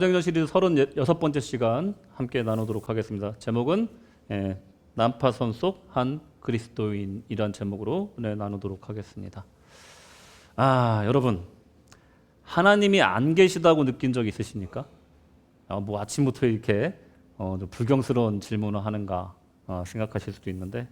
사도행전 시리즈 36번째 시간 함께 나누도록 하겠습니다. 제목은 난파선 속 한 그리스도인이란 제목으로 나누도록 하겠습니다. 여러분, 하나님이 안 계시다고 느낀 적 있으십니까? 뭐 아침부터 이렇게 좀 불경스러운 질문을 하는가 생각하실 수도 있는데,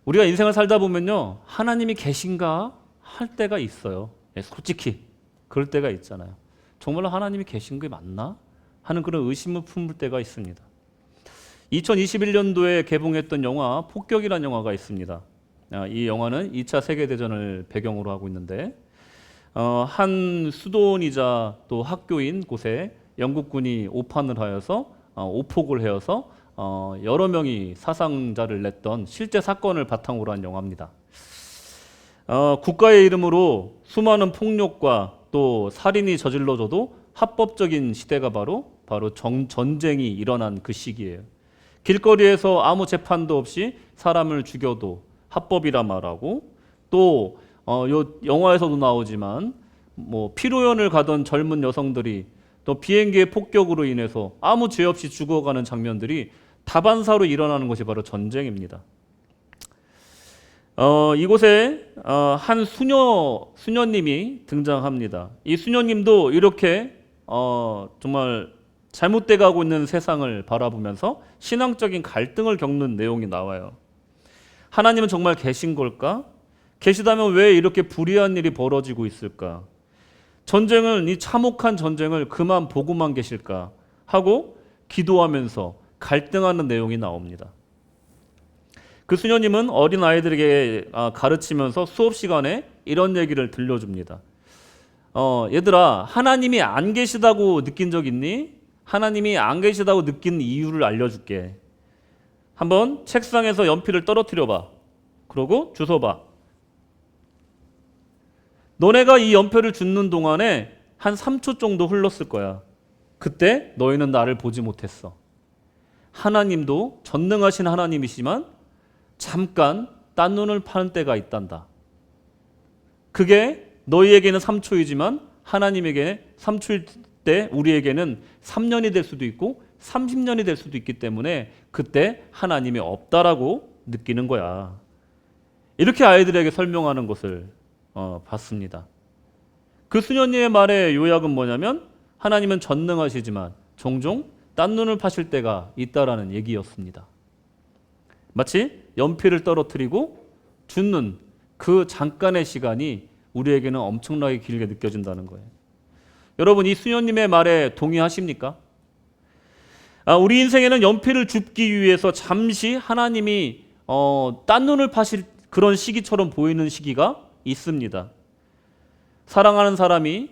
우리가 인생을 살다 보면요, 하나님이 계신가 할 때가 있어요. 솔직히 그럴 때가 있잖아요. 정말로 하나님이 계신 게 맞나 하는 그런 의심을 품을 때가 있습니다. 2021년도에 개봉했던 영화 폭격이라는 영화가 있습니다. 이 영화는 2차 세계대전을 배경으로 하고 있는데, 한 수도원이자 또 학교인 곳에 영국군이 오판을 하여서 오폭을 해서 여러 명이 사상자를 냈던 실제 사건을 바탕으로 한 영화입니다. 국가의 이름으로 수많은 폭력과 또 살인이 저질러져도 합법적인 시대가 바로 전쟁이 일어난 그 시기예요. 길거리에서 아무 재판도 없이 사람을 죽여도 합법이라 말하고, 또 요 영화에서도 나오지만 뭐 피로연을 가던 젊은 여성들이 또 비행기의 폭격으로 인해서 아무 죄 없이 죽어가는 장면들이 다반사로 일어나는 것이 바로 전쟁입니다. 이곳에 한 수녀님이 등장합니다. 이 수녀님도 이렇게 정말 잘못돼 가고 있는 세상을 바라보면서 신앙적인 갈등을 겪는 내용이 나와요. 하나님은 정말 계신 걸까? 계시다면 왜 이렇게 불의한 일이 벌어지고 있을까? 전쟁을, 이 참혹한 전쟁을 그만 보고만 계실까? 하고 기도하면서 갈등하는 내용이 나옵니다. 그 수녀님은 어린 아이들에게 가르치면서 수업 시간에 이런 얘기를 들려줍니다. 얘들아, 하나님이 안 계시다고 느낀 적 있니? 하나님이 안 계시다고 느낀 이유를 알려줄게. 한번 책상에서 연필을 떨어뜨려봐. 그러고 주워봐. 너네가 이 연필을 줍는 동안에 한 3초 정도 흘렀을 거야. 그때 너희는 나를 보지 못했어. 하나님도 전능하신 하나님이시지만 잠깐 딴 눈을 파는 때가 있단다. 그게 너희에게는 3초이지만 하나님에게 3초일 때 우리에게는 3년이 될 수도 있고 30년이 될 수도 있기 때문에 그때 하나님이 없다라고 느끼는 거야. 이렇게 아이들에게 설명하는 것을 봤습니다. 그 수녀님의 말의 요약은 뭐냐면, 하나님은 전능하시지만 종종 딴 눈을 파실 때가 있다라는 얘기였습니다. 마치 연필을 떨어뜨리고 줍는 그 잠깐의 시간이 우리에게는 엄청나게 길게 느껴진다는 거예요. 여러분, 이 수녀님의 말에 동의하십니까? 우리 인생에는 연필을 줍기 위해서 잠시 하나님이 딴 눈을 파실 그런 시기처럼 보이는 시기가 있습니다. 사랑하는 사람이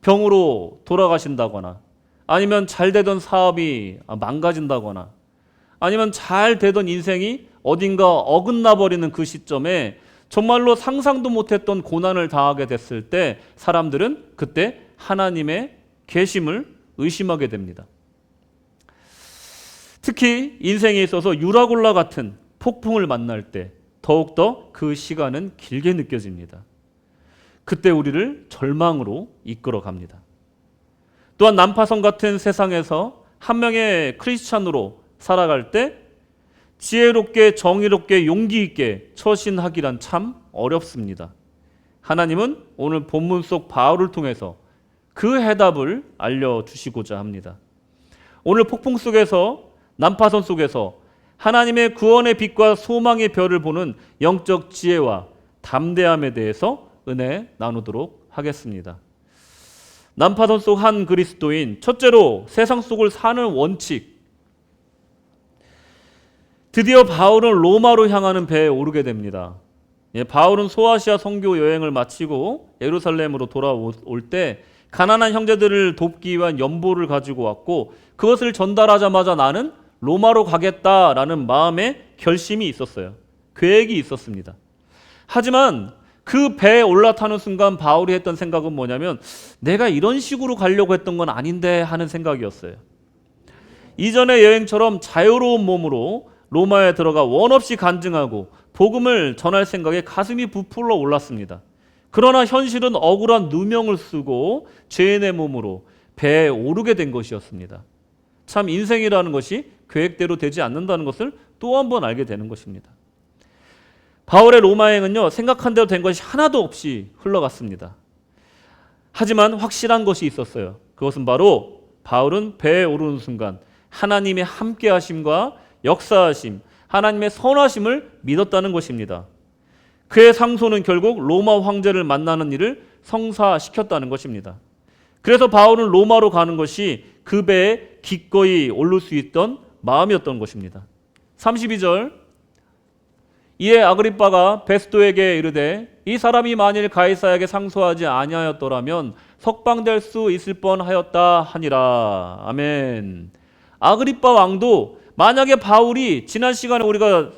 병으로 돌아가신다거나, 아니면 잘 되던 사업이 망가진다거나, 아니면 잘 되던 인생이 어딘가 어긋나 버리는 그 시점에 정말로 상상도 못했던 고난을 당하게 됐을 때 사람들은 그때 하나님의 계심을 의심하게 됩니다. 특히 인생에 있어서 유라굴라 같은 폭풍을 만날 때 더욱더 그 시간은 길게 느껴집니다. 그때 우리를 절망으로 이끌어 갑니다. 또한 난파선 같은 세상에서 한 명의 크리스찬으로 살아갈 때 지혜롭게, 정의롭게, 용기 있게 처신하기란 참 어렵습니다. 하나님은 오늘 본문 속 바울을 통해서 그 해답을 알려주시고자 합니다. 오늘 폭풍 속에서, 난파선 속에서 하나님의 구원의 빛과 소망의 별을 보는 영적 지혜와 담대함에 대해서 은혜 나누도록 하겠습니다. 난파선 속 한 그리스도인, 첫째로 세상 속을 사는 원칙. 드디어 바울은 로마로 향하는 배에 오르게 됩니다. 바울은 소아시아 선교 여행을 마치고 예루살렘으로 돌아올 때 가난한 형제들을 돕기 위한 연보를 가지고 왔고, 그것을 전달하자마자 나는 로마로 가겠다라는 마음의 결심이 있었어요. 계획이 있었습니다. 하지만 그 배에 올라타는 순간 바울이 했던 생각은 뭐냐면, 내가 이런 식으로 가려고 했던 건 아닌데 하는 생각이었어요. 이전의 여행처럼 자유로운 몸으로 로마에 들어가 원 없이 간증하고 복음을 전할 생각에 가슴이 부풀어 올랐습니다. 그러나 현실은 억울한 누명을 쓰고 죄인의 몸으로 배에 오르게 된 것이었습니다. 참 인생이라는 것이 계획대로 되지 않는다는 것을 또 한 번 알게 되는 것입니다. 바울의 로마행은요, 생각한 대로 된 것이 하나도 없이 흘러갔습니다. 하지만 확실한 것이 있었어요. 그것은 바로 바울은 배에 오르는 순간 하나님의 함께하심과 역사하심, 하나님의 선하심을 믿었다는 것입니다. 그의 상소는 결국 로마 황제를 만나는 일을 성사시켰다는 것입니다. 그래서 바울은 로마로 가는 것이 그 배에 기꺼이 오를 수 있던 마음이었던 것입니다. 32절, 이에 아그리빠가 베스도에게 이르되 이 사람이 만일 가이사에게 상소하지 아니하였더라면 석방될 수 있을 뻔하였다 하니라. 아멘. 아그리빠 왕도 만약에 바울이 지난 시간에 우리가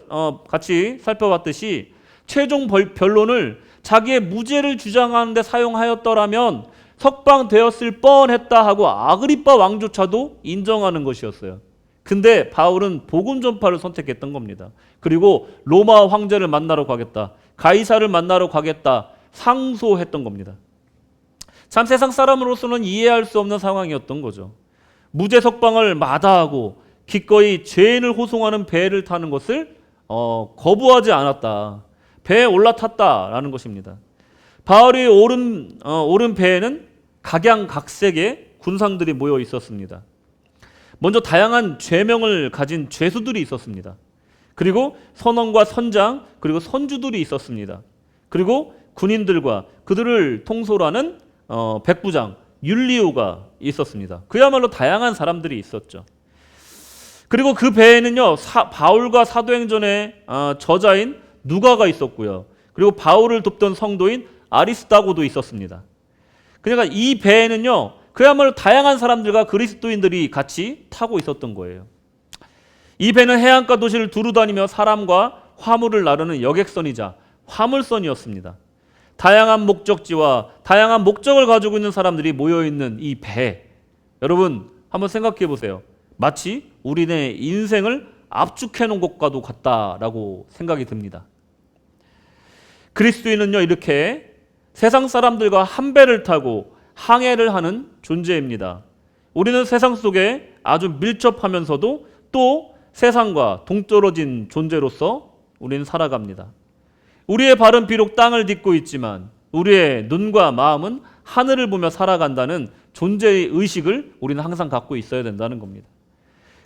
같이 살펴봤듯이 최종 변론을 자기의 무죄를 주장하는 데 사용하였더라면 석방되었을 뻔했다 하고 아그리빠 왕조차도 인정하는 것이었어요. 근데 바울은 복음 전파를 선택했던 겁니다. 그리고 로마 황제를 만나러 가겠다, 가이사를 만나러 가겠다 상소했던 겁니다. 참 세상 사람으로서는 이해할 수 없는 상황이었던 거죠. 무죄 석방을 마다하고 기꺼이 죄인을 호송하는 배를 타는 것을 거부하지 않았다. 배에 올라탔다라는 것입니다. 바울이 오른 배에는 각양각색의 군상들이 모여 있었습니다. 먼저 다양한 죄명을 가진 죄수들이 있었습니다. 그리고 선원과 선장, 그리고 선주들이 있었습니다. 그리고 군인들과 그들을 통솔하는 백부장 율리오가 있었습니다. 그야말로 다양한 사람들이 있었죠. 그리고 그 배에는요, 바울과 사도행전의 저자인 누가가 있었고요. 그리고 바울을 돕던 성도인 아리스다고도 있었습니다. 그러니까 이 배에는요, 그야말로 다양한 사람들과 그리스도인들이 같이 타고 있었던 거예요. 이 배는 해안가 도시를 두루 다니며 사람과 화물을 나르는 여객선이자 화물선이었습니다. 다양한 목적지와 다양한 목적을 가지고 있는 사람들이 모여있는 이 배, 여러분 한번 생각해 보세요. 마치 우리네 인생을 압축해 놓은 것과도 같다라고 생각이 듭니다. 그리스도인은요, 이렇게 세상 사람들과 한 배를 타고 항해를 하는 존재입니다. 우리는 세상 속에 아주 밀접하면서도 또 세상과 동떨어진 존재로서 우리는 살아갑니다. 우리의 발은 비록 땅을 딛고 있지만 우리의 눈과 마음은 하늘을 보며 살아간다는 존재의 의식을 우리는 항상 갖고 있어야 된다는 겁니다.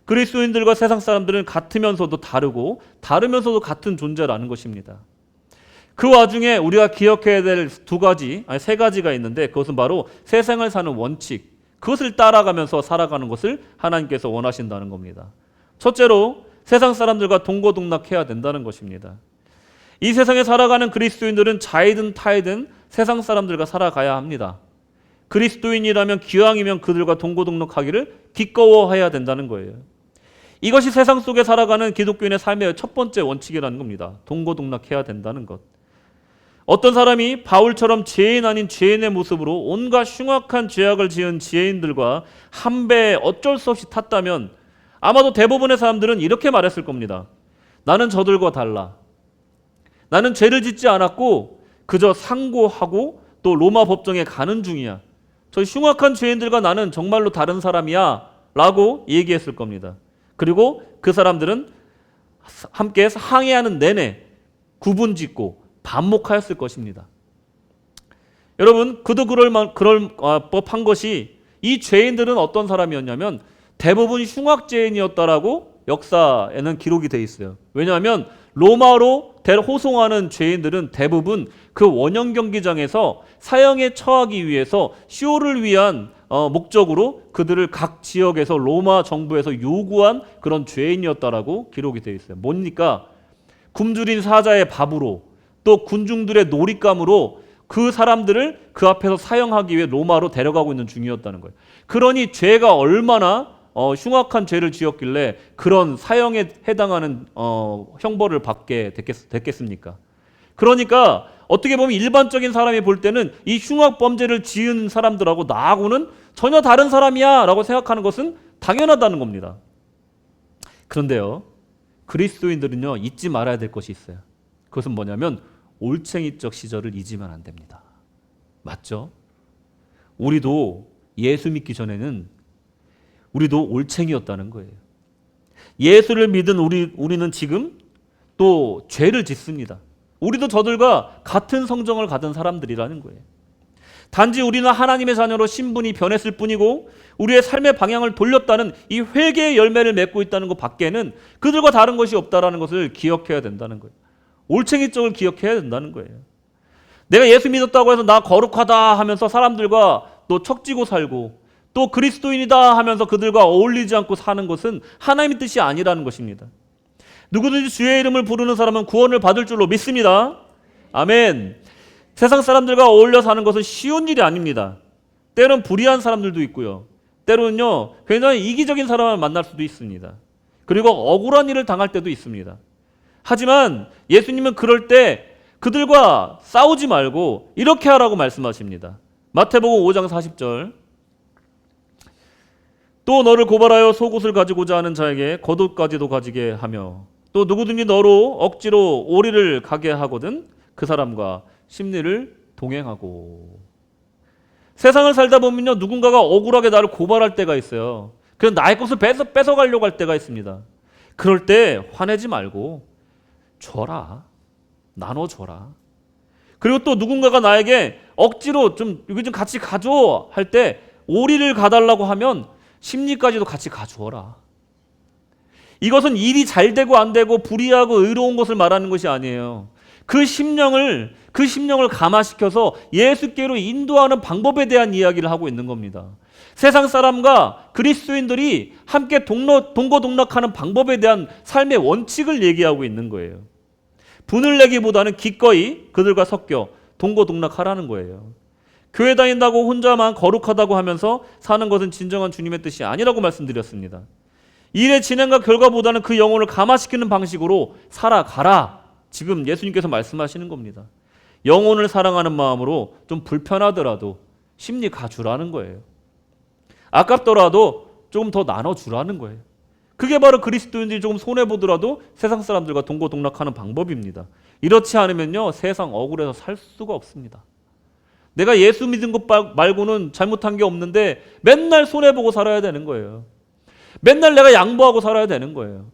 그리스도인들과 세상 사람들은 같으면서도 다르고 다르면서도 같은 존재라는 것입니다. 그 와중에 우리가 기억해야 될 세 가지가 있는데 그것은 바로 세상을 사는 원칙, 그것을 따라가면서 살아가는 것을 하나님께서 원하신다는 겁니다. 첫째로 세상 사람들과 동고동락해야 된다는 것입니다. 이 세상에 살아가는 그리스도인들은 자이든 타이든 세상 사람들과 살아가야 합니다. 그리스도인이라면 기왕이면 그들과 동고동락하기를 기꺼워해야 된다는 거예요. 이것이 세상 속에 살아가는 기독교인의 삶의 첫 번째 원칙이라는 겁니다. 동고동락해야 된다는 것. 어떤 사람이 바울처럼 죄인 아닌 죄인의 모습으로 온갖 흉악한 죄악을 지은 지혜인들과 한 배에 어쩔 수 없이 탔다면 아마도 대부분의 사람들은 이렇게 말했을 겁니다. 나는 저들과 달라. 나는 죄를 짓지 않았고 그저 상고하고 또 로마 법정에 가는 중이야. 저 흉악한 죄인들과 나는 정말로 다른 사람이야 라고 얘기했을 겁니다. 그리고 그 사람들은 함께 항해하는 내내 구분짓고 반목하였을 것입니다. 여러분, 그도 그럴 법한 것이 이 죄인들은 어떤 사람이었냐면 대부분 흉악죄인이었다라고 역사에는 기록이 되어 있어요. 왜냐하면 로마로 호송하는 죄인들은 대부분 그 원형 경기장에서 사형에 처하기 위해서 쇼를 위한 목적으로 그들을 각 지역에서 로마 정부에서 요구한 그런 죄인이었다라고 기록이 되어 있어요. 뭡니까? 굶주린 사자의 밥으로 또 군중들의 놀잇감으로 그 사람들을 그 앞에서 사형하기 위해 로마로 데려가고 있는 중이었다는 거예요. 그러니 죄가 얼마나 흉악한 죄를 지었길래 그런 사형에 해당하는 형벌을 받게 됐겠습니까? 그러니까 어떻게 보면 일반적인 사람이 볼 때는 이 흉악 범죄를 지은 사람들하고 나하고는 전혀 다른 사람이야 라고 생각하는 것은 당연하다는 겁니다. 그런데요, 그리스도인들은요, 잊지 말아야 될 것이 있어요. 그것은 뭐냐면 올챙이적 시절을 잊으면 안 됩니다. 맞죠? 우리도 예수 믿기 전에는 우리도 올챙이였다는 거예요. 예수를 믿은 우리는 지금 또 죄를 짓습니다. 우리도 저들과 같은 성정을 가진 사람들이라는 거예요. 단지 우리는 하나님의 자녀로 신분이 변했을 뿐이고 우리의 삶의 방향을 돌렸다는 이 회개의 열매를 맺고 있다는 것 밖에는 그들과 다른 것이 없다는 것을 기억해야 된다는 거예요. 올챙이적을 기억해야 된다는 거예요. 내가 예수 믿었다고 해서 나 거룩하다 하면서 사람들과 또 척지고 살고 또 그리스도인이다 하면서 그들과 어울리지 않고 사는 것은 하나님의 뜻이 아니라는 것입니다. 누구든지 주의 이름을 부르는 사람은 구원을 받을 줄로 믿습니다. 아멘. 세상 사람들과 어울려 사는 것은 쉬운 일이 아닙니다. 때론 불의한 사람들도 있고요. 때로는요, 굉장히 이기적인 사람을 만날 수도 있습니다. 그리고 억울한 일을 당할 때도 있습니다. 하지만 예수님은 그럴 때 그들과 싸우지 말고 이렇게 하라고 말씀하십니다. 마태복음 5장 40절. 또 너를 고발하여 속옷을 가지고자 하는 자에게 겉옷까지도 가지게 하며 또 누구든지 너로 억지로 오리를 가게 하거든 그 사람과 심리를 동행하고. 세상을 살다 보면요, 누군가가 억울하게 나를 고발할 때가 있어요. 그래서 나의 것을 뺏어가려고 할 때가 있습니다. 그럴 때 화내지 말고 줘라. 나눠줘라. 그리고 또 누군가가 나에게 억지로 이거 좀 같이 가줘 할 때 오리를 가달라고 하면 심리까지도 같이 가주어라. 이것은 일이 잘 되고 안 되고 불의하고 의로운 것을 말하는 것이 아니에요. 그 심령을 감화시켜서 예수께로 인도하는 방법에 대한 이야기를 하고 있는 겁니다. 세상 사람과 그리스도인들이 함께 동거동락하는 방법에 대한 삶의 원칙을 얘기하고 있는 거예요. 분을 내기보다는 기꺼이 그들과 섞여 동거동락하라는 거예요. 교회 다닌다고 혼자만 거룩하다고 하면서 사는 것은 진정한 주님의 뜻이 아니라고 말씀드렸습니다. 일의 진행과 결과보다는 그 영혼을 감화시키는 방식으로 살아가라. 지금 예수님께서 말씀하시는 겁니다. 영혼을 사랑하는 마음으로 좀 불편하더라도 심리 가주라는 거예요. 아깝더라도 조금 더 나눠주라는 거예요. 그게 바로 그리스도인들이 조금 손해보더라도 세상 사람들과 동거동락하는 방법입니다. 이렇지 않으면요, 세상 억울해서 살 수가 없습니다. 내가 예수 믿은 것 말고는 잘못한 게 없는데 맨날 손해보고 살아야 되는 거예요. 맨날 내가 양보하고 살아야 되는 거예요.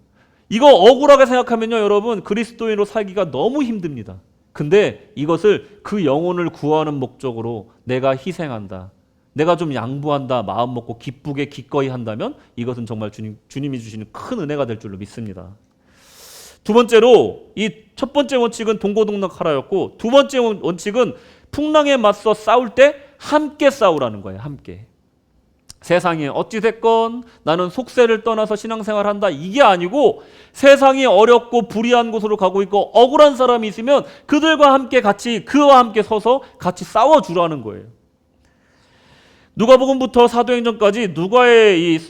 이거 억울하게 생각하면요, 여러분, 그리스도인으로 살기가 너무 힘듭니다. 근데 이것을 그 영혼을 구하는 목적으로 내가 희생한다, 내가 좀 양보한다, 마음 먹고 기쁘게 기꺼이 한다면 이것은 정말 주님이 주시는 큰 은혜가 될 줄로 믿습니다. 두 번째로, 이 첫 번째 원칙은 동거동락하라였고, 두 번째 원칙은 풍랑에 맞서 싸울 때 함께 싸우라는 거예요. 함께. 세상이 어찌 됐건 나는 속세를 떠나서 신앙생활한다, 이게 아니고 세상이 어렵고 불의한 곳으로 가고 있고 억울한 사람이 있으면 그들과 함께 그와 함께 서서 같이 싸워주라는 거예요. 누가복음부터 사도행전까지 누가의 이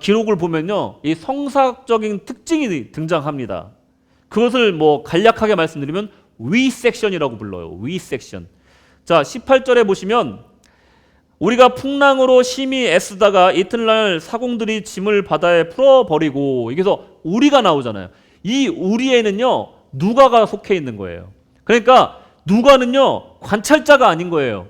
기록을 보면요, 이 성사적인 특징이 등장합니다. 그것을 간략하게 말씀드리면 위 섹션이라고 불러요. 위 섹션. 자, 18절에 보시면 우리가 풍랑으로 심히 애쓰다가 이튿날 사공들이 짐을 바다에 풀어버리고, 여기서 우리가 나오잖아요. 이 우리에는요, 누가가 속해 있는 거예요. 그러니까 누가는요, 관찰자가 아닌 거예요.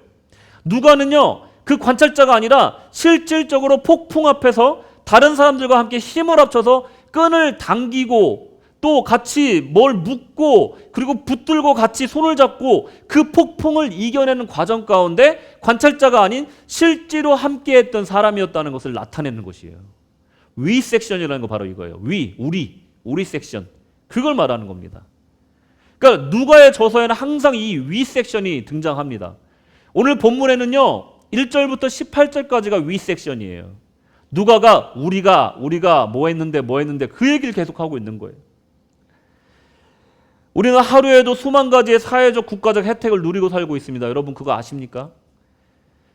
누가는요, 그 관찰자가 아니라 실질적으로 폭풍 앞에서 다른 사람들과 함께 힘을 합쳐서 끈을 당기고 또 같이 뭘 묶고 그리고 붙들고 같이 손을 잡고 그 폭풍을 이겨내는 과정 가운데 관찰자가 아닌 실제로 함께했던 사람이었다는 것을 나타내는 것이에요. 위 섹션이라는 거 바로 이거예요. 우리 섹션. 그걸 말하는 겁니다. 그러니까 누가의 저서에는 항상 이 위 섹션이 등장합니다. 오늘 본문에는요, 1절부터 18절까지가 위 섹션이에요. 누가가 우리가 뭐 했는데 그 얘기를 계속하고 있는 거예요. 우리는 하루에도 수만 가지의 사회적 국가적 혜택을 누리고 살고 있습니다. 여러분 그거 아십니까?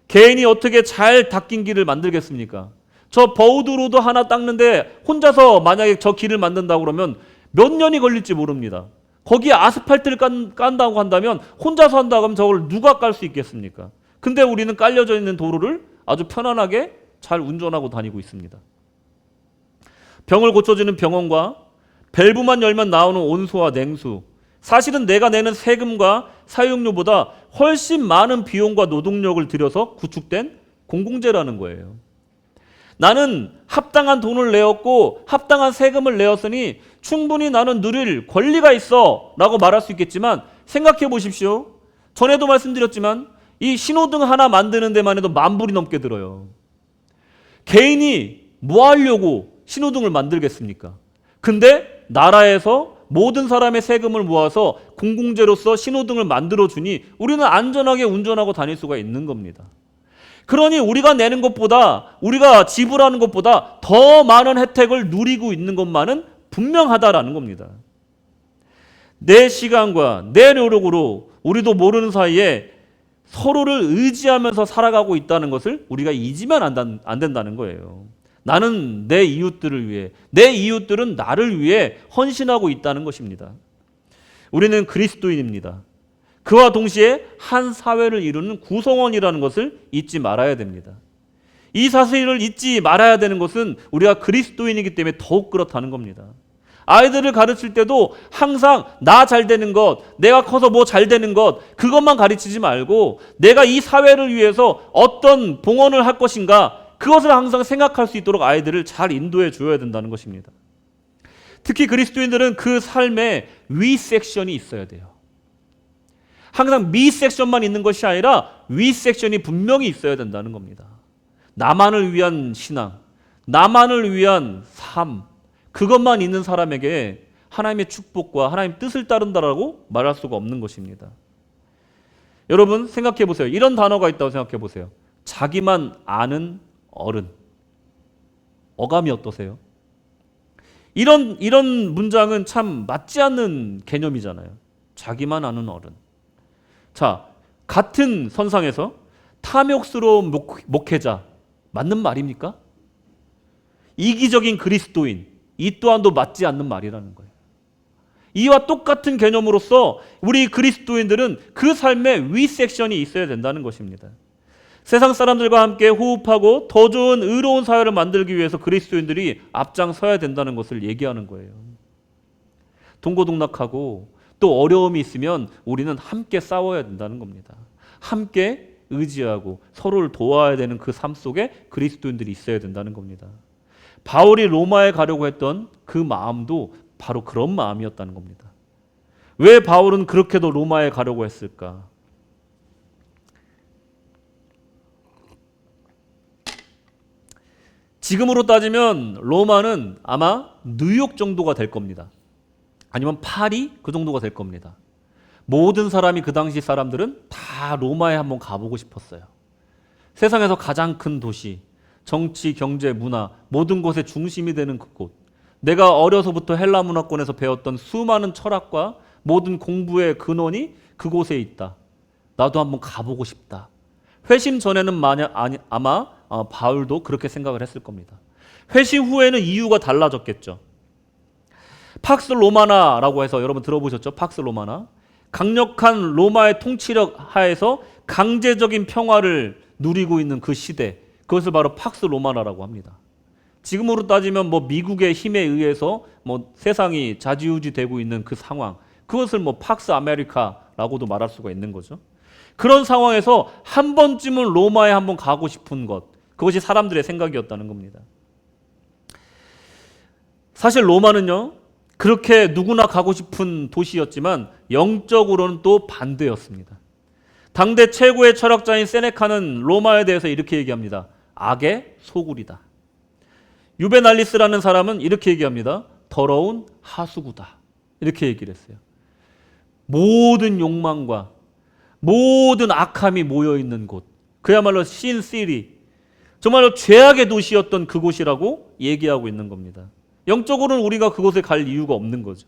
개인이 어떻게 잘 닦인 길을 만들겠습니까? 저 버우드로드 하나 닦는데 혼자서 만약에 저 길을 만든다고 그러면 몇 년이 걸릴지 모릅니다. 거기에 아스팔트를 깐다고 한다면 혼자서 한다고 하면 저걸 누가 깔 수 있겠습니까? 근데 우리는 깔려져 있는 도로를 아주 편안하게 잘 운전하고 다니고 있습니다. 병을 고쳐주는 병원과 밸브만 열면 나오는 온수와 냉수, 사실은 내가 내는 세금과 사용료보다 훨씬 많은 비용과 노동력을 들여서 구축된 공공재라는 거예요. 나는 합당한 돈을 내었고 합당한 세금을 내었으니 충분히 나는 누릴 권리가 있어 라고 말할 수 있겠지만, 생각해 보십시오. 전에도 말씀드렸지만 이 신호등 하나 만드는 데만 해도 10,000불이 넘게 들어요. 개인이 뭐 하려고 신호등을 만들겠습니까? 근데 나라에서 모든 사람의 세금을 모아서 공공재로서 신호등을 만들어주니 우리는 안전하게 운전하고 다닐 수가 있는 겁니다. 그러니 우리가 내는 것보다, 우리가 지불하는 것보다 더 많은 혜택을 누리고 있는 것만은 분명하다라는 겁니다. 내 시간과 내 노력으로 우리도 모르는 사이에 서로를 의지하면서 살아가고 있다는 것을 우리가 잊으면 안 된다는 거예요. 나는 내 이웃들을 위해, 내 이웃들은 나를 위해 헌신하고 있다는 것입니다. 우리는 그리스도인입니다. 그와 동시에 한 사회를 이루는 구성원이라는 것을 잊지 말아야 됩니다. 이 사실을 잊지 말아야 되는 것은 우리가 그리스도인이기 때문에 더욱 그렇다는 겁니다. 아이들을 가르칠 때도 항상 나 잘 되는 것, 내가 커서 뭐 잘 되는 것, 그것만 가르치지 말고 내가 이 사회를 위해서 어떤 봉헌을 할 것인가, 그것을 항상 생각할 수 있도록 아이들을 잘 인도해 줘야 된다는 것입니다. 특히 그리스도인들은 그 삶에 위 섹션이 있어야 돼요. 항상 미 섹션만 있는 것이 아니라 위 섹션이 분명히 있어야 된다는 겁니다. 나만을 위한 신앙, 나만을 위한 삶, 그것만 있는 사람에게 하나님의 축복과 하나님의 뜻을 따른다라고 말할 수가 없는 것입니다. 여러분 생각해 보세요. 이런 단어가 있다고 생각해 보세요. 자기만 아는 어른. 어감이 어떠세요? 이런 문장은 참 맞지 않는 개념이잖아요. 자기만 아는 어른. 자, 같은 선상에서 탐욕스러운 목회자, 맞는 말입니까? 이기적인 그리스도인, 이 또한도 맞지 않는 말이라는 거예요. 이와 똑같은 개념으로서 우리 그리스도인들은 그 삶에 위 섹션이 있어야 된다는 것입니다. 세상 사람들과 함께 호흡하고 더 좋은 의로운 사회를 만들기 위해서 그리스도인들이 앞장서야 된다는 것을 얘기하는 거예요. 동고동락하고 또 어려움이 있으면 우리는 함께 싸워야 된다는 겁니다. 함께 의지하고 서로를 도와야 되는 그 삶 속에 그리스도인들이 있어야 된다는 겁니다. 바울이 로마에 가려고 했던 그 마음도 바로 그런 마음이었다는 겁니다. 왜 바울은 그렇게도 로마에 가려고 했을까? 지금으로 따지면 로마는 아마 뉴욕 정도가 될 겁니다. 아니면 파리 그 정도가 될 겁니다. 모든 사람이, 그 당시 사람들은 다 로마에 한번 가보고 싶었어요. 세상에서 가장 큰 도시, 정치, 경제, 문화 모든 것의 중심이 되는 그곳. 내가 어려서부터 헬라 문화권에서 배웠던 수많은 철학과 모든 공부의 근원이 그곳에 있다. 나도 한번 가보고 싶다. 회심 전에는 아마 바울도 그렇게 생각을 했을 겁니다. 회심 후에는 이유가 달라졌겠죠. 팍스 로마나라고 해서 여러분 들어보셨죠? 팍스 로마나. 강력한 로마의 통치력 하에서 강제적인 평화를 누리고 있는 그 시대, 그것을 바로 팍스 로마나라고 합니다. 지금으로 따지면 뭐 미국의 힘에 의해서 뭐 세상이 좌지우지되고 있는 그 상황, 그것을 뭐 팍스 아메리카라고도 말할 수가 있는 거죠. 그런 상황에서 한 번쯤은 로마에 한번 가고 싶은 것, 그것이 사람들의 생각이었다는 겁니다. 사실 로마는요, 그렇게 누구나 가고 싶은 도시였지만 영적으로는 또 반대였습니다. 당대 최고의 철학자인 세네카는 로마에 대해서 이렇게 얘기합니다. 악의 소굴이다. 유베날리스라는 사람은 이렇게 얘기합니다. 더러운 하수구다. 이렇게 얘기를 했어요. 모든 욕망과 모든 악함이 모여있는 곳, 그야말로 신시리, 정말로 죄악의 도시였던 그곳이라고 얘기하고 있는 겁니다. 영적으로는 우리가 그곳에 갈 이유가 없는 거죠.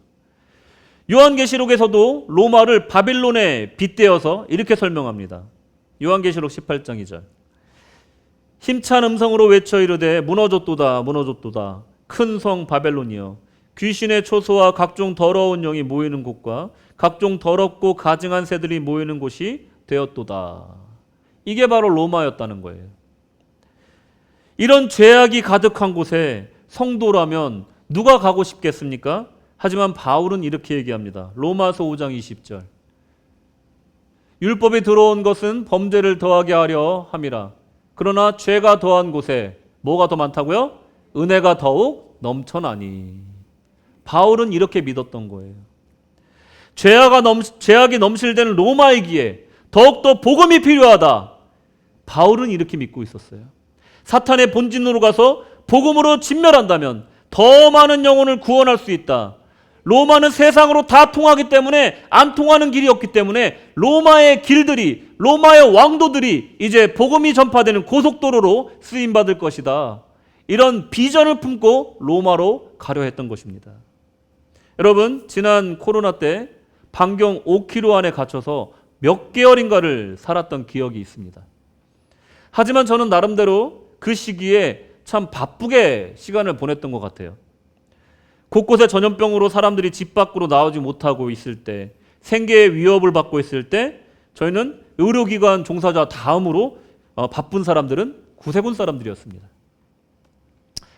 요한계시록에서도 로마를 바빌론에 빗대어서 이렇게 설명합니다. 요한계시록 18장 2절. 힘찬 음성으로 외쳐 이르되 무너졌도다 무너졌도다 큰 성 바벨론이여, 귀신의 초소와 각종 더러운 영이 모이는 곳과 각종 더럽고 가증한 새들이 모이는 곳이 되었도다. 이게 바로 로마였다는 거예요. 이런 죄악이 가득한 곳에 성도라면 누가 가고 싶겠습니까? 하지만 바울은 이렇게 얘기합니다. 로마서 5장 20절. 율법이 들어온 것은 범죄를 더하게 하려 함이라. 그러나 죄가 더한 곳에 뭐가 더 많다고요? 은혜가 더욱 넘쳐나니. 바울은 이렇게 믿었던 거예요. 죄악이 넘실대는 로마이기에 더욱더 복음이 필요하다. 바울은 이렇게 믿고 있었어요. 사탄의 본진으로 가서 복음으로 진멸한다면 더 많은 영혼을 구원할 수 있다. 로마는 세상으로 다 통하기 때문에 안 통하는 길이 없기 때문에 로마의 길들이, 로마의 왕도들이 이제 복음이 전파되는 고속도로로 쓰임받을 것이다. 이런 비전을 품고 로마로 가려 했던 것입니다. 여러분, 지난 코로나 때 반경 5km 안에 갇혀서 몇 개월인가를 살았던 기억이 있습니다. 하지만 저는 나름대로 그 시기에 참 바쁘게 시간을 보냈던 것 같아요. 곳곳에 전염병으로 사람들이 집 밖으로 나오지 못하고 있을 때, 생계의 위협을 받고 있을 때 저희는 의료기관 종사자 다음으로 바쁜 사람들은 구세군 사람들이었습니다.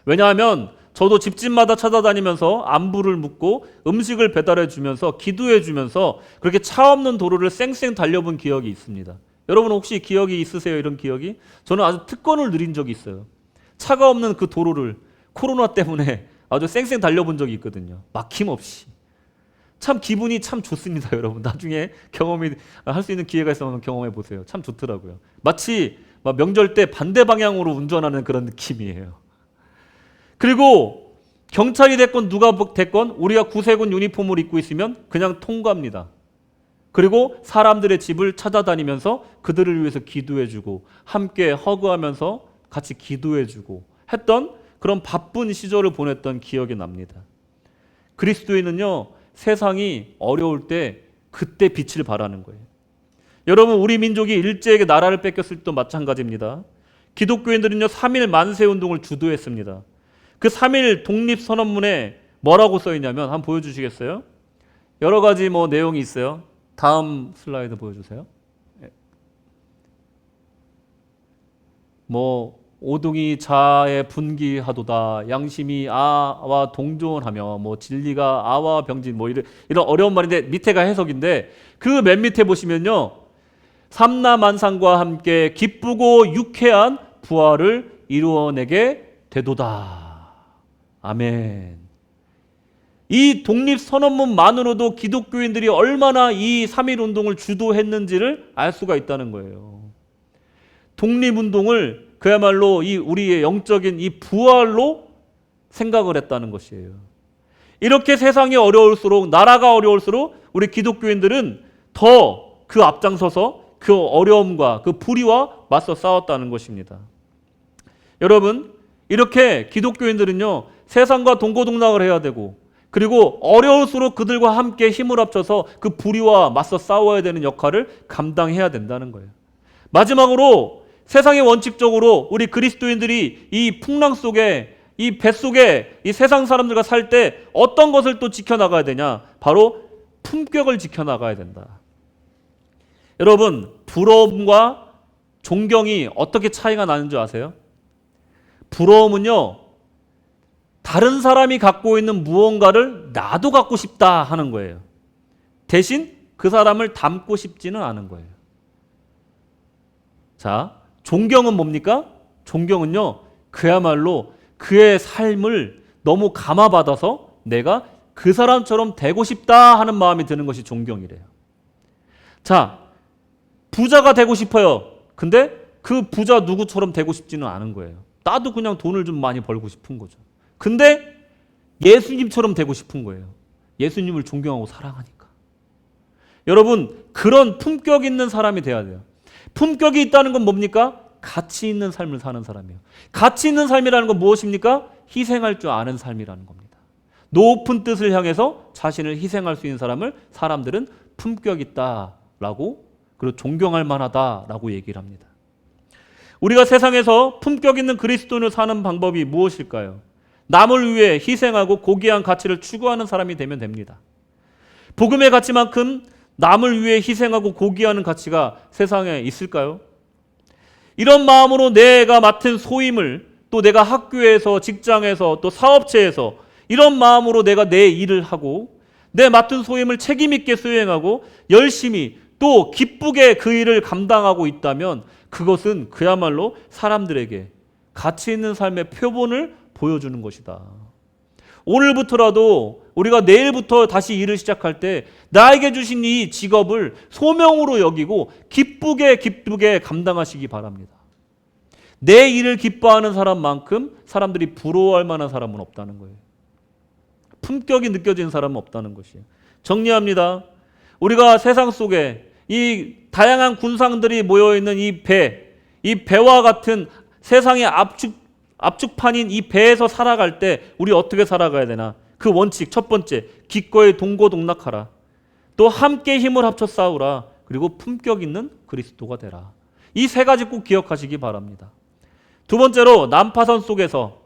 왜냐하면 저도 집집마다 찾아다니면서 안부를 묻고 음식을 배달해 주면서 기도해 주면서 그렇게 차 없는 도로를 쌩쌩 달려본 기억이 있습니다. 여러분 혹시 기억이 있으세요? 이런 기억이? 저는 아주 특권을 누린 적이 있어요. 차가 없는 그 도로를 코로나 때문에 아주 쌩쌩 달려본 적이 있거든요. 막힘없이. 참 기분이 참 좋습니다, 여러분. 나중에 할 수 있는 기회가 있으면 경험해 보세요. 참 좋더라고요. 마치 명절 때 반대 방향으로 운전하는 그런 느낌이에요. 그리고 경찰이 됐건 누가 됐건 우리가 구세군 유니폼을 입고 있으면 그냥 통과합니다. 그리고 사람들의 집을 찾아다니면서 그들을 위해서 기도해주고 함께 허그하면서 같이 기도해주고 했던 그런 바쁜 시절을 보냈던 기억이 납니다. 그리스도인은요, 세상이 어려울 때 그때 빛을 발하는 거예요. 여러분, 우리 민족이 일제에게 나라를 뺏겼을 때도 마찬가지입니다. 기독교인들은요, 3.1 만세운동을 주도했습니다. 그 3.1 독립선언문에 뭐라고 써있냐면 한번 보여주시겠어요? 여러 가지 내용이 있어요. 다음 슬라이드 보여주세요. 오둥이 자에 분기하도다. 양심이 아와 동존하며 진리가 아와 병진 이런 어려운 말인데 밑에가 해석인데 그 맨 밑에 보시면요. 삼라만상과 함께 기쁘고 유쾌한 부활을 이루어내게 되도다. 아멘. 이 독립선언문만으로도 기독교인들이 얼마나 이 3.1 운동을 주도했는지를 알 수가 있다는 거예요. 독립운동을 그야말로 우리의 영적인 이 부활로 생각을 했다는 것이에요. 이렇게 세상이 어려울수록, 나라가 어려울수록 우리 기독교인들은 더 그 앞장서서 그 어려움과 그 불의와 맞서 싸웠다는 것입니다. 여러분, 이렇게 기독교인들은요, 세상과 동고동락을 해야 되고, 그리고 어려울수록 그들과 함께 힘을 합쳐서 그 불의와 맞서 싸워야 되는 역할을 감당해야 된다는 거예요. 마지막으로 세상의 원칙적으로 우리 그리스도인들이 이 풍랑 속에, 이 뱃속에 이 세상 사람들과 살 때 어떤 것을 또 지켜나가야 되냐? 바로 품격을 지켜나가야 된다. 여러분, 부러움과 존경이 어떻게 차이가 나는 줄 아세요? 부러움은요, 다른 사람이 갖고 있는 무언가를 나도 갖고 싶다 하는 거예요. 대신 그 사람을 닮고 싶지는 않은 거예요. 자, 존경은 뭡니까? 존경은요, 그야말로 그의 삶을 너무 감화받아서 내가 그 사람처럼 되고 싶다 하는 마음이 드는 것이 존경이래요. 자, 부자가 되고 싶어요. 근데 그 부자 누구처럼 되고 싶지는 않은 거예요. 나도 그냥 돈을 좀 많이 벌고 싶은 거죠. 근데 예수님처럼 되고 싶은 거예요. 예수님을 존경하고 사랑하니까. 여러분, 그런 품격 있는 사람이 돼야 돼요. 품격이 있다는 건 뭡니까? 가치 있는 삶을 사는 사람이에요. 가치 있는 삶이라는 건 무엇입니까? 희생할 줄 아는 삶이라는 겁니다. 높은 뜻을 향해서 자신을 희생할 수 있는 사람들은 품격 있다라고, 그리고 존경할 만하다라고 얘기를 합니다. 우리가 세상에서 품격 있는 그리스도인을 사는 방법이 무엇일까요? 남을 위해 희생하고 고귀한 가치를 추구하는 사람이 되면 됩니다. 복음의 가치만큼 남을 위해 희생하고 고귀하는 가치가 세상에 있을까요? 이런 마음으로 내가 맡은 소임을, 또 내가 학교에서, 직장에서, 또 사업체에서 이런 마음으로 내가 내 일을 하고 내 맡은 소임을 책임 있게 수행하고 열심히 또 기쁘게 그 일을 감당하고 있다면 그것은 그야말로 사람들에게 가치 있는 삶의 표본을 보여주는 것이다. 오늘부터라도 우리가 내일부터 다시 일을 시작할 때 나에게 주신 이 직업을 소명으로 여기고 기쁘게 감당하시기 바랍니다. 내 일을 기뻐하는 사람만큼 사람들이 부러워할 만한 사람은 없다는 거예요. 품격이 느껴지는 사람은 없다는 것이에요. 정리합니다. 우리가 세상 속에 이 다양한 군상들이 모여있는 이 배와 같은 세상의 압축판인 이 배에서 살아갈 때 우리 어떻게 살아가야 되나? 그 원칙 첫 번째, 기꺼이 동고동락하라. 또 함께 힘을 합쳐 싸우라. 그리고 품격 있는 그리스도가 되라. 이 세 가지 꼭 기억하시기 바랍니다. 두 번째로 난파선 속에서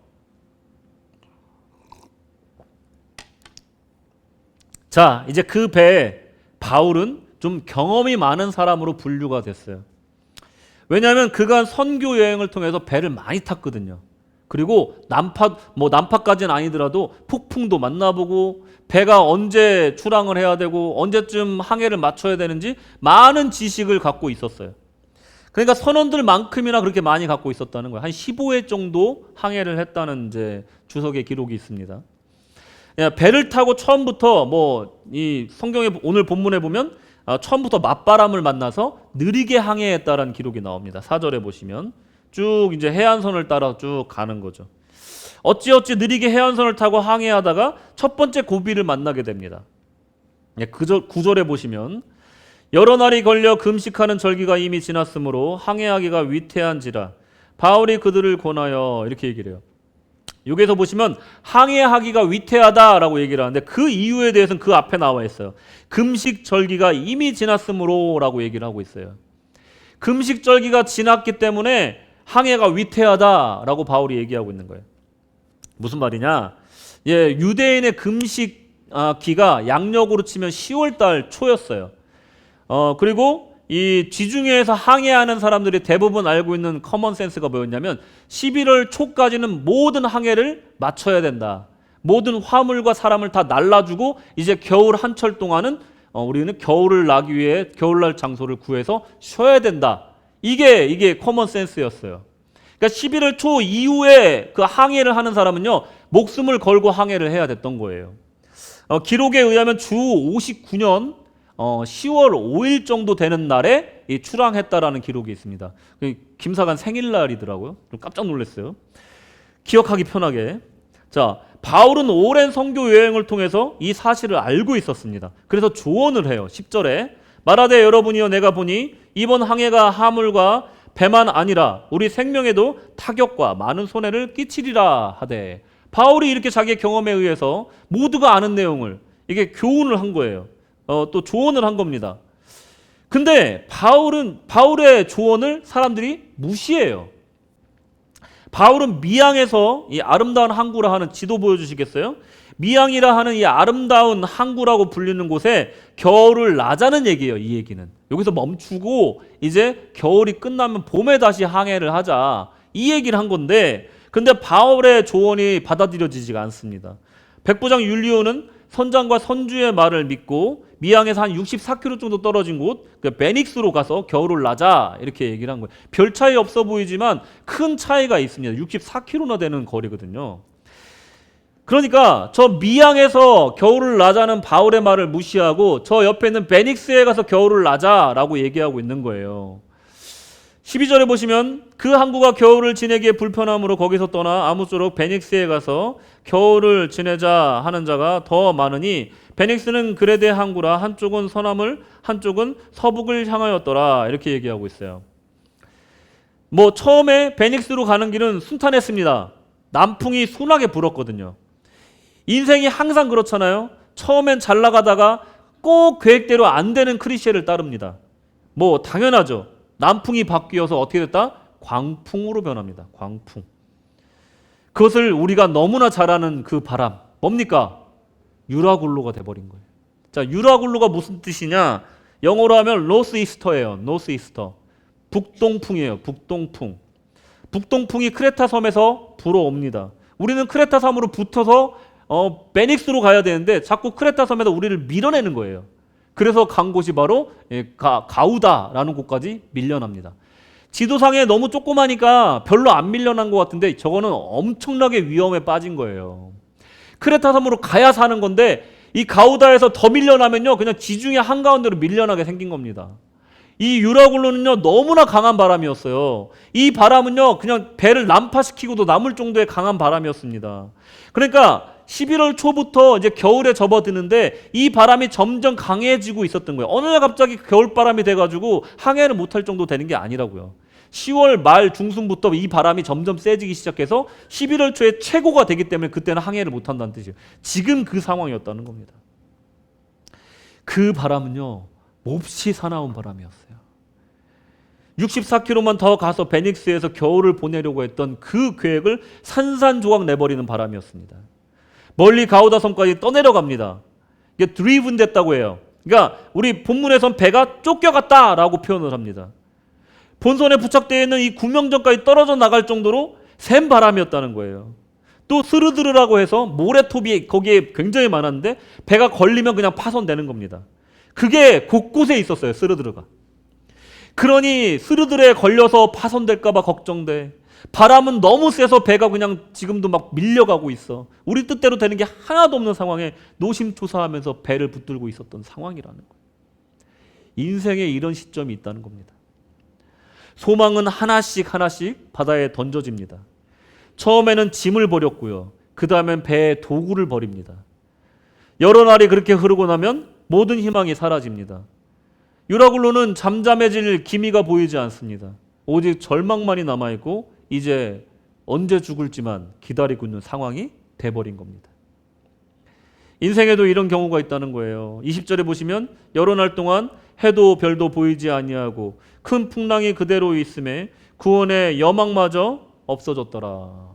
자, 이제 그 배에 바울은 좀 경험이 많은 사람으로 분류가 됐어요. 왜냐하면 그간 선교 여행을 통해서 배를 많이 탔거든요. 그리고 난파까지는 아니더라도 폭풍도 만나보고 배가 언제 출항을 해야 되고 언제쯤 항해를 맞춰야 되는지 많은 지식을 갖고 있었어요. 그러니까 선원들만큼이나 그렇게 많이 갖고 있었다는 거예요. 한 15회 정도 항해를 했다는 이제 주석의 기록이 있습니다. 배를 타고 처음부터 이 성경의 오늘 본문에 보면 처음부터 맞바람을 만나서 느리게 항해했다라는 기록이 나옵니다. 4절에 보시면 쭉 이제 해안선을 따라 쭉 가는 거죠. 어찌어찌 느리게 해안선을 타고 항해하다가 첫 번째 고비를 만나게 됩니다. 9절에 보시면 여러 날이 걸려 금식하는 절기가 이미 지났으므로 항해하기가 위태한지라 바울이 그들을 권하여 이렇게 얘기를 해요. 여기서 보시면 항해하기가 위태하다라고 얘기를 하는데 그 이유에 대해서는 그 앞에 나와 있어요. 금식 절기가 이미 지났으므로 라고 얘기를 하고 있어요. 금식 절기가 지났기 때문에 항해가 위태하다라고 바울이 얘기하고 있는 거예요. 무슨 말이냐? 유대인의 금식 기가 양력으로 치면 10월 달 초였어요. 그리고 이 지중해에서 항해하는 사람들이 대부분 알고 있는 커먼 센스가 뭐였냐면 11월 초까지는 모든 항해를 마쳐야 된다. 모든 화물과 사람을 다 날라주고 이제 겨울 한철 동안은 우리는 겨울을 나기 위해 겨울날 장소를 구해서 쉬어야 된다. 이게 커먼 센스였어요. 그러니까 11월 초 이후에 그 항해를 하는 사람은요, 목숨을 걸고 항해를 해야 됐던 거예요. 기록에 의하면 주 59년 10월 5일 정도 되는 날에 출항했다라는 기록이 있습니다. 김사관 생일날이더라고요. 좀 깜짝 놀랐어요. 기억하기 편하게. 자, 바울은 오랜 선교 여행을 통해서 이 사실을 알고 있었습니다. 그래서 조언을 해요. 10절에 말하되 여러분이여 내가 보니 이번 항해가 하물과 배만 아니라 우리 생명에도 타격과 많은 손해를 끼치리라 하되 바울이 이렇게 자기의 경험에 의해서 모두가 아는 내용을 이게 교훈을 한 거예요. 또 조언을 한 겁니다. 근데 바울의 조언을 사람들이 무시해요. 바울은 미양에서 이 아름다운 항구라 하는 지도 보여주시겠어요? 미양이라 하는 이 아름다운 항구라고 불리는 곳에 겨울을 나자는 얘기예요. 이 얘기는 여기서 멈추고 이제 겨울이 끝나면 봄에 다시 항해를 하자 이 얘기를 한 건데, 근데 바울의 조언이 받아들여지지가 않습니다. 백부장 율리오는 선장과 선주의 말을 믿고 미양에서 한 64km 정도 떨어진 곳 베닉스로 가서 겨울을 나자 이렇게 얘기를 한 거예요. 별 차이 없어 보이지만 큰 차이가 있습니다. 64km나 되는 거리거든요. 그러니까 저 미양에서 겨울을 나자는 바울의 말을 무시하고 저 옆에 있는 베닉스에 가서 겨울을 나자라고 얘기하고 있는 거예요. 12절에 보시면 그 항구가 겨울을 지내기에 불편함으로 거기서 떠나 아무쪼록 베닉스에 가서 겨울을 지내자 하는 자가 더 많으니 베닉스는 그레데 항구라 한쪽은 서남을 한쪽은 서북을 향하였더라 이렇게 얘기하고 있어요. 처음에 베닉스로 가는 길은 순탄했습니다. 남풍이 순하게 불었거든요. 인생이 항상 그렇잖아요. 처음엔 잘 나가다가 꼭 계획대로 안 되는 클리셰를 따릅니다. 당연하죠. 남풍이 바뀌어서 어떻게 됐다? 광풍으로 변합니다. 광풍. 그것을 우리가 너무나 잘 아는 그 바람 뭡니까? 유라굴로가 돼버린 거예요. 자, 유라굴로가 무슨 뜻이냐? 영어로 하면 노스이스터예요. 노스이스터. 북동풍이에요. 북동풍. 북동풍이 크레타 섬에서 불어옵니다. 우리는 크레타 섬으로 붙어서 베닉스로 가야 되는데 자꾸 크레타 섬에서 우리를 밀어내는 거예요. 그래서 간 곳이 바로 가우다라는 곳까지 밀려납니다. 지도상에 너무 조그마니까 별로 안 밀려난 것 같은데 저거는 엄청나게 위험에 빠진 거예요. 크레타 섬으로 가야 사는 건데 이 가우다에서 더 밀려나면요 그냥 지중해 한가운데로 밀려나게 생긴 겁니다. 이 유라굴로는요 너무나 강한 바람이었어요. 이 바람은요 그냥 배를 난파시키고도 남을 정도의 강한 바람이었습니다. 그러니까 11월 초부터 이제 겨울에 접어드는데 이 바람이 점점 강해지고 있었던 거예요. 어느 날 갑자기 겨울바람이 돼가지고 항해를 못할 정도 되는 게 아니라고요. 10월 말 중순부터 이 바람이 점점 세지기 시작해서 11월 초에 최고가 되기 때문에 그때는 항해를 못한다는 뜻이에요. 지금 그 상황이었다는 겁니다. 그 바람은요 몹시 사나운 바람이었어요. 64km만 더 가서 베닉스에서 겨울을 보내려고 했던 그 계획을 산산조각 내버리는 바람이었습니다. 멀리 가우다 섬까지 떠내려갑니다. 이게 드리븐 됐다고 해요. 그러니까 우리 본문에선 배가 쫓겨갔다라고 표현을 합니다. 본선에 부착되어 있는 이 구명정까지 떨어져 나갈 정도로 센 바람이었다는 거예요. 또 스르드르라고 해서 모래톱이 거기에 굉장히 많았는데 배가 걸리면 그냥 파손되는 겁니다. 그게 곳곳에 있었어요. 스르드르가. 그러니 스르드르에 걸려서 파손될까 봐 걱정돼. 바람은 너무 세서 배가 그냥 지금도 막 밀려가고 있어. 우리 뜻대로 되는 게 하나도 없는 상황에 노심초사하면서 배를 붙들고 있었던 상황이라는 거예요. 인생에 이런 시점이 있다는 겁니다. 소망은 하나씩 하나씩 바다에 던져집니다. 처음에는 짐을 버렸고요. 그 다음엔 배에 도구를 버립니다. 여러 날이 그렇게 흐르고 나면 모든 희망이 사라집니다. 유라굴로는 잠잠해질 기미가 보이지 않습니다. 오직 절망만이 남아있고 이제 언제 죽을지만 기다리고 있는 상황이 돼버린 겁니다. 인생에도 이런 경우가 있다는 거예요. 20절에 보시면 여러 날 동안 해도 별도 보이지 아니하고 큰 풍랑이 그대로 있음에 구원의 여망마저 없어졌더라.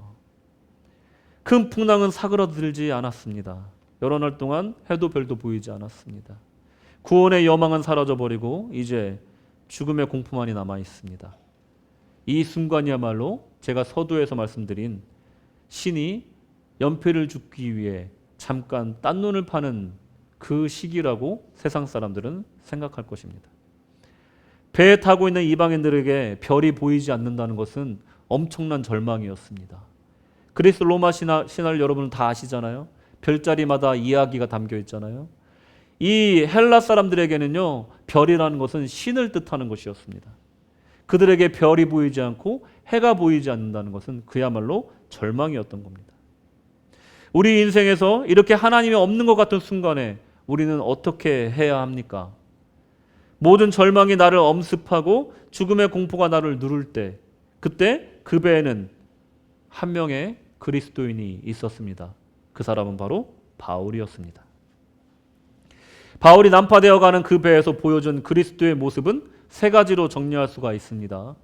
큰 풍랑은 사그러들지 않았습니다. 여러 날 동안 해도 별도 보이지 않았습니다. 구원의 여망은 사라져버리고 이제 죽음의 공포만이 남아있습니다. 이 순간이야말로 제가 서두에서 말씀드린 신이 연필을 줍기 위해 잠깐 딴 눈을 파는 그 시기라고 세상 사람들은 생각할 것입니다. 배에 타고 있는 이방인들에게 별이 보이지 않는다는 것은 엄청난 절망이었습니다. 그리스 로마 신화를 여러분은 다 아시잖아요. 별자리마다 이야기가 담겨 있잖아요. 이 헬라 사람들에게는요 별이라는 것은 신을 뜻하는 것이었습니다. 그들에게 별이 보이지 않고 해가 보이지 않는다는 것은 그야말로 절망이었던 겁니다. 우리 인생에서 이렇게 하나님이 없는 것 같은 순간에 우리는 어떻게 해야 합니까? 모든 절망이 나를 엄습하고 죽음의 공포가 나를 누를 때 그때 그 배에는 한 명의 그리스도인이 있었습니다. 그 사람은 바로 바울이었습니다. 바울이 난파되어 가는 그 배에서 보여준 그리스도의 모습은 세 가지로 정리할 수가 있습니다.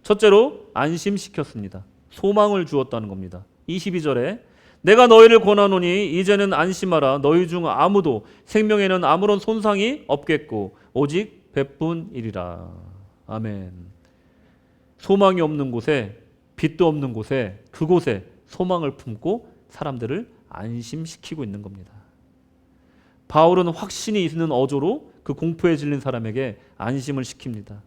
첫째로 안심시켰습니다. 소망을 주었다는 겁니다. 22절에 내가 너희를 권하노니 이제는 안심하라. 너희 중 아무도 생명에는 아무런 손상이 없겠고 오직 배뿐이리라. 아멘. 소망이 없는 곳에 빛도 없는 곳에 그곳에 소망을 품고 사람들을 안심시키고 있는 겁니다. 바울은 확신이 있는 어조로 그 공포에 질린 사람에게 안심을 시킵니다.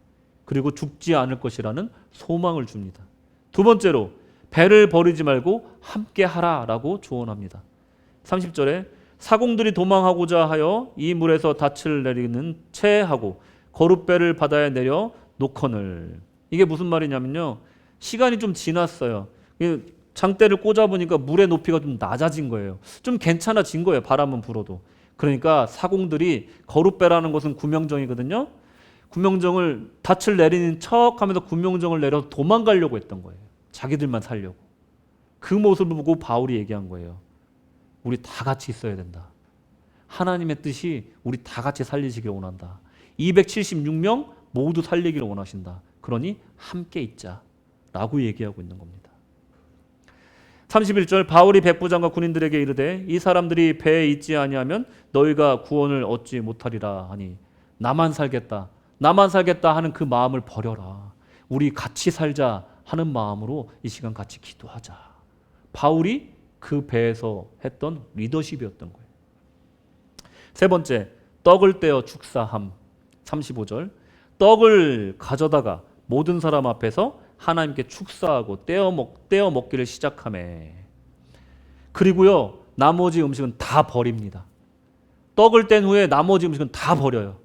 그리고 죽지 않을 것이라는 소망을 줍니다. 두 번째로 배를 버리지 말고 함께 하라라고 조언합니다. 30절에 사공들이 도망하고자 하여 이 물에서 닻을 내리는 채 하고 거룻배를 바다에 내려 놓거늘. 이게 무슨 말이냐면요. 시간이 좀 지났어요. 장대를 꽂아보니까 물의 높이가 좀 낮아진 거예요. 좀 괜찮아진 거예요. 바람은 불어도. 그러니까 사공들이 거룻배라는 것은 구명정이거든요. 구명정을 닻을 내리는 척하면서 구명정을 내려서 도망가려고 했던 거예요. 자기들만 살려고. 그 모습을 보고 바울이 얘기한 거예요. 우리 다 같이 있어야 된다. 하나님의 뜻이 우리 다 같이 살리시길 원한다. 276명 모두 살리기를 원하신다. 그러니 함께 있자 라고 얘기하고 있는 겁니다. 31절 바울이 백부장과 군인들에게 이르되 이 사람들이 배에 있지 아니하면 너희가 구원을 얻지 못하리라 하니 나만 살겠다 하는 그 마음을 버려라. 우리 같이 살자 하는 마음으로 이 시간 같이 기도하자. 바울이 그 배에서 했던 리더십이었던 거예요. 세 번째, 떡을 떼어 축사함. 35절 떡을 가져다가 모든 사람 앞에서 하나님께 축사하고 떼어 먹기를 시작하매. 그리고요, 나머지 음식은 다 버립니다. 떡을 뗀 후에 나머지 음식은 다 버려요.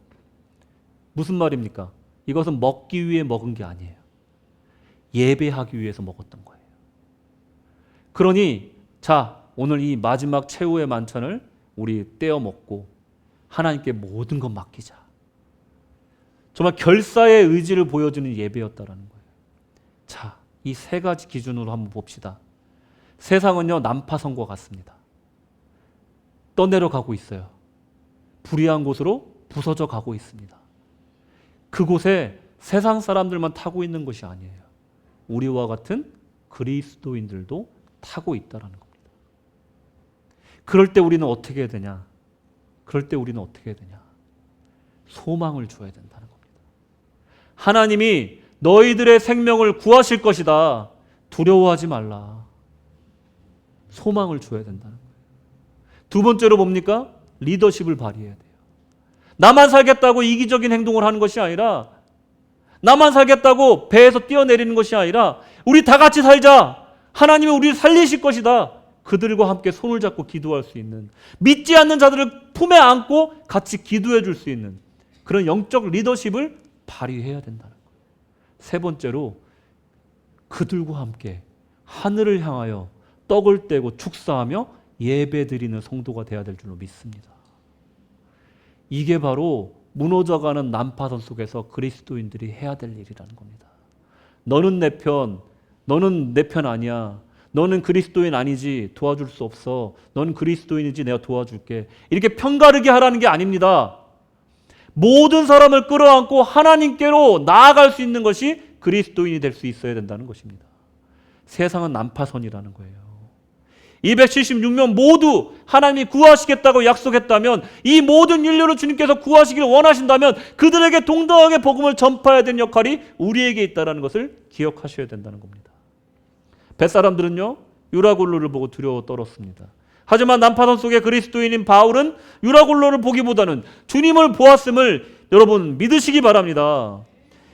무슨 말입니까? 이것은 먹기 위해 먹은 게 아니에요. 예배하기 위해서 먹었던 거예요. 그러니 자, 오늘 이 마지막 최후의 만찬을 우리 떼어 먹고 하나님께 모든 것 맡기자. 정말 결사의 의지를 보여주는 예배였다라는 거예요. 자, 이 세 가지 기준으로 한번 봅시다. 세상은요, 난파선과 같습니다. 떠내려가고 있어요. 불의한 곳으로 부서져 가고 있습니다. 그곳에 세상 사람들만 타고 있는 것이 아니에요. 우리와 같은 그리스도인들도 타고 있다라는 겁니다. 그럴 때 우리는 어떻게 해야 되냐? 소망을 줘야 된다는 겁니다. 하나님이 너희들의 생명을 구하실 것이다. 두려워하지 말라. 소망을 줘야 된다는 거예요. 두 번째로 뭡니까? 리더십을 발휘해야 돼요. 나만 살겠다고 이기적인 행동을 하는 것이 아니라, 나만 살겠다고 배에서 뛰어내리는 것이 아니라, 우리 다 같이 살자. 하나님이 우리를 살리실 것이다. 그들과 함께 손을 잡고 기도할 수 있는, 믿지 않는 자들을 품에 안고 같이 기도해 줄 수 있는 그런 영적 리더십을 발휘해야 된다는 거예요. 세 번째로 그들과 함께 하늘을 향하여 떡을 떼고 축사하며 예배드리는 성도가 되어야 될 줄로 믿습니다. 이게 바로 무너져가는 난파선 속에서 그리스도인들이 해야 될 일이라는 겁니다. 너는 내 편 아니야. 너는 그리스도인 아니지. 도와줄 수 없어. 너는 그리스도인이지. 내가 도와줄게. 이렇게 편가르게 하라는 게 아닙니다. 모든 사람을 끌어안고 하나님께로 나아갈 수 있는 것이 그리스도인이 될 수 있어야 된다는 것입니다. 세상은 난파선이라는 거예요. 276명 모두 하나님이 구하시겠다고 약속했다면, 이 모든 인류를 주님께서 구하시기를 원하신다면 그들에게 동등하게 복음을 전파해야 되는 역할이 우리에게 있다는 것을 기억하셔야 된다는 겁니다. 벳사람들은요, 유라굴로를 보고 두려워 떨었습니다. 하지만 난파선 속의 그리스도인인 바울은 유라굴로를 보기보다는 주님을 보았음을 여러분 믿으시기 바랍니다.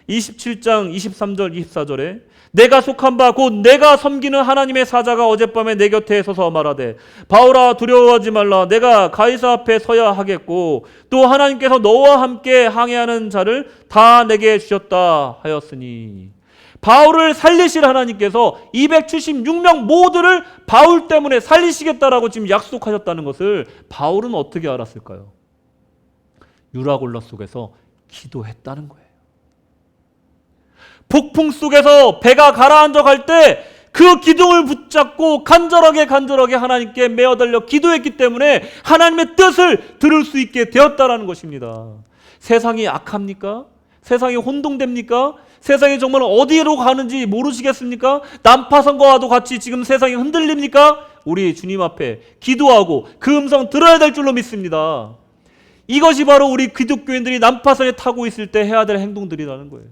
27장 23절 24절에 내가 속한 바 곧 내가 섬기는 하나님의 사자가 어젯밤에 내 곁에 서서 말하되 바울아 두려워하지 말라. 내가 가이사 앞에 서야 하겠고 또 하나님께서 너와 함께 항해하는 자를 다 내게 주셨다 하였으니, 바울을 살리실 하나님께서 276명 모두를 바울 때문에 살리시겠다라고 지금 약속하셨다는 것을 바울은 어떻게 알았을까요? 유라굴로 속에서 기도했다는 거예요. 폭풍 속에서 배가 가라앉아 갈 때 그 기둥을 붙잡고 간절하게 하나님께 매어달려 기도했기 때문에 하나님의 뜻을 들을 수 있게 되었다라는 것입니다. 세상이 악합니까? 세상이 혼동됩니까? 세상이 정말 어디로 가는지 모르시겠습니까? 난파선과도 같이 지금 세상이 흔들립니까? 우리 주님 앞에 기도하고 그 음성 들어야 될 줄로 믿습니다. 이것이 바로 우리 기독교인들이 난파선에 타고 있을 때 해야 될 행동들이라는 거예요.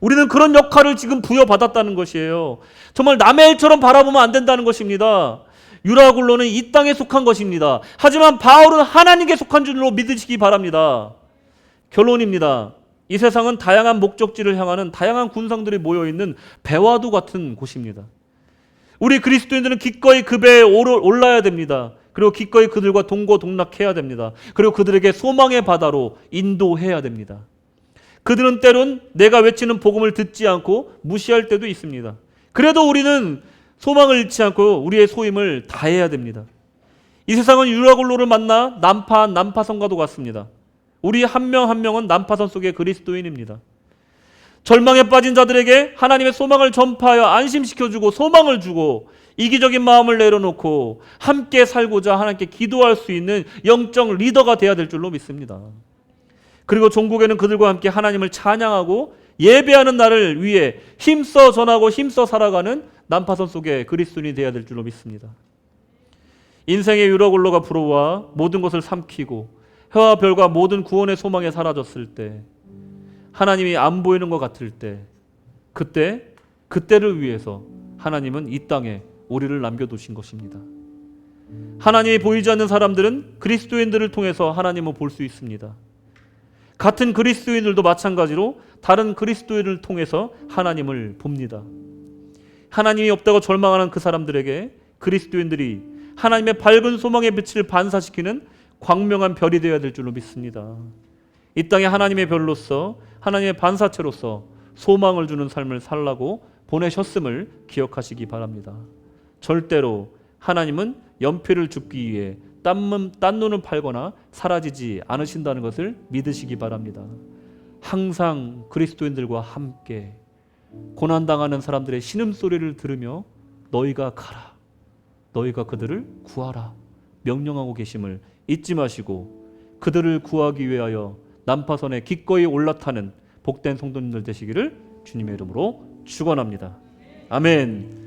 우리는 그런 역할을 지금 부여받았다는 것이에요. 정말 남의 일처럼 바라보면 안 된다는 것입니다. 유라굴로는 이 땅에 속한 것입니다. 하지만 바울은 하나님께 속한 줄로 믿으시기 바랍니다. 결론입니다. 이 세상은 다양한 목적지를 향하는 다양한 군상들이 모여있는 배와도 같은 곳입니다. 우리 그리스도인들은 기꺼이 그 배에 올라야 됩니다. 그리고 기꺼이 그들과 동고동락해야 됩니다. 그리고 그들에게 소망의 바다로 인도해야 됩니다. 그들은 때론 내가 외치는 복음을 듣지 않고 무시할 때도 있습니다. 그래도 우리는 소망을 잃지 않고 우리의 소임을 다해야 됩니다. 이 세상은 유라굴로를 만나 난파선과도 같습니다. 우리 한 명 한 명은 난파선 속의 그리스도인입니다. 절망에 빠진 자들에게 하나님의 소망을 전파하여 안심시켜주고 소망을 주고 이기적인 마음을 내려놓고 함께 살고자 하나님께 기도할 수 있는 영적 리더가 되어야 될 줄로 믿습니다. 그리고 종국에는 그들과 함께 하나님을 찬양하고 예배하는 날을 위해 힘써 전하고 힘써 살아가는 난파선 속의 그리스도인이 되어야 될 줄로 믿습니다. 인생의 유라굴로가 불어와 모든 것을 삼키고 해와 별과 모든 구원의 소망에 사라졌을 때, 하나님이 안 보이는 것 같을 때, 그때를 위해서 하나님은 이 땅에 우리를 남겨두신 것입니다. 하나님이 보이지 않는 사람들은 그리스도인들을 통해서 하나님을 볼 수 있습니다. 같은 그리스도인들도 마찬가지로 다른 그리스도인을 통해서 하나님을 봅니다. 하나님이 없다고 절망하는 그 사람들에게 그리스도인들이 하나님의 밝은 소망의 빛을 반사시키는 광명한 별이 되어야 될 줄로 믿습니다. 이 땅에 하나님의 별로서 하나님의 반사체로서 소망을 주는 삶을 살라고 보내셨음을 기억하시기 바랍니다. 절대로 하나님은 연필을 줍기 위해 딴 눈을 팔거나 사라지지 않으신다는 것을 믿으시기 바랍니다. 항상 그리스도인들과 함께 고난당하는 사람들의 신음소리를 들으며 너희가 가라, 너희가 그들을 구하라 명령하고 계심을 잊지 마시고 그들을 구하기 위하여 난파선에 기꺼이 올라타는 복된 성도님들 되시기를 주님의 이름으로 축원합니다. 아멘.